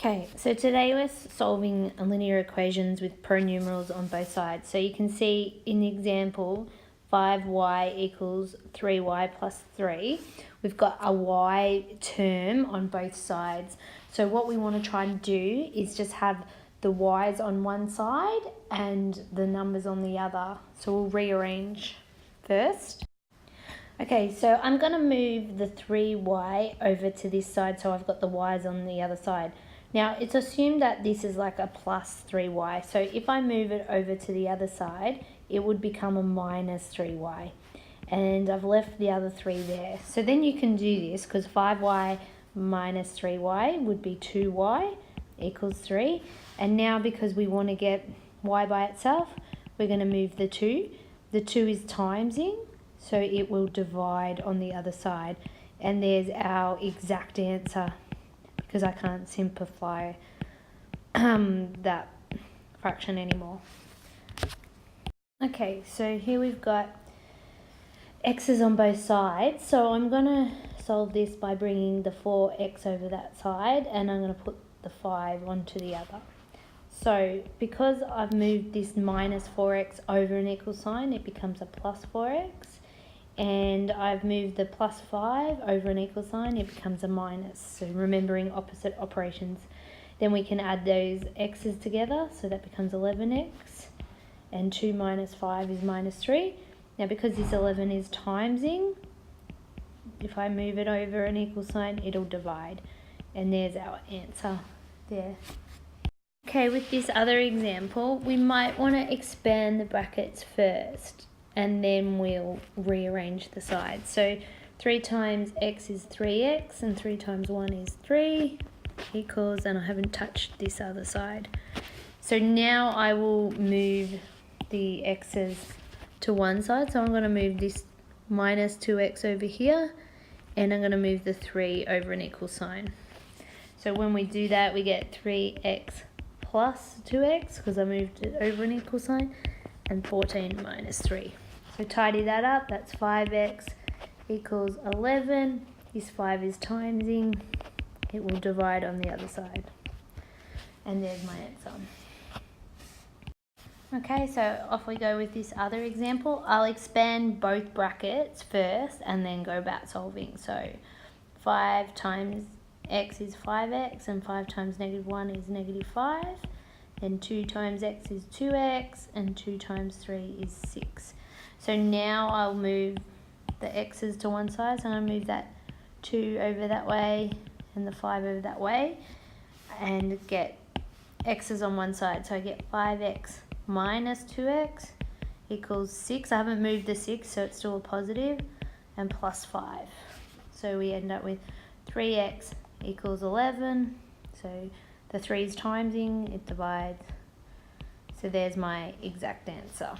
Okay, so today we're solving linear equations with pronumerals on both sides. So you can see in the example, 5y equals 3y plus 3. We've got a y term on both sides. So what we want to try and do is just have the y's on one side and the numbers on the other. So we'll rearrange first. Okay, so I'm going to move the 3y over to this side so I've got the y's on the other side. Now, it's assumed that this is like a plus 3y. So if I move it over to the other side, it would become a minus 3y. And I've left the other 3 there. So then you can do this because 5y minus 3y would be 2y equals 3. And now because we want to get y by itself, we're going to move the 2. The 2 is timesing, so it will divide on the other side. And there's our exact answer, because I can't simplify that fraction anymore. Okay, so here we've got x's on both sides. So I'm going to solve this by bringing the 4x over that side, and I'm going to put the 5 onto the other. So because I've moved this minus 4x over an equal sign, it becomes a plus 4x. And I've moved the plus 5 over an equal sign, it becomes a minus. So remembering opposite operations. Then we can add those x's together, so that becomes 11x. And 2 minus 5 is minus 3. Now because this 11 is timesing, if I move it over an equal sign, it'll divide. And there's our answer there. Okay, with this other example, we might want to expand the brackets first, and then we'll rearrange the sides. So 3 times x is 3x, and 3 times 1 is 3 equals, and I haven't touched this other side. So now I will move the x's to one side. So I'm going to move this minus 2x over here, and I'm going to move the 3 over an equal sign. So when we do that, we get 3x plus 2x, because I moved it over an equal sign, and 14 minus 3. So tidy that up, that's 5x equals 11. This 5 is timesing. It will divide on the other side. And there's my answer. Okay, so off we go with this other example. I'll expand both brackets first and then go about solving. So 5 times x is 5x, and 5 times negative 1 is negative 5. Then 2 times x is 2x, and 2 times 3 is 6. So now I'll move the x's to one side. So I'm going to move that 2 over that way and the 5 over that way, and get x's on one side. So I get 5x minus 2x equals 6. I haven't moved the 6, so it's still a positive, and plus 5. So we end up with 3x equals 11. So the 3 is timesing, it divides. So there's my exact answer.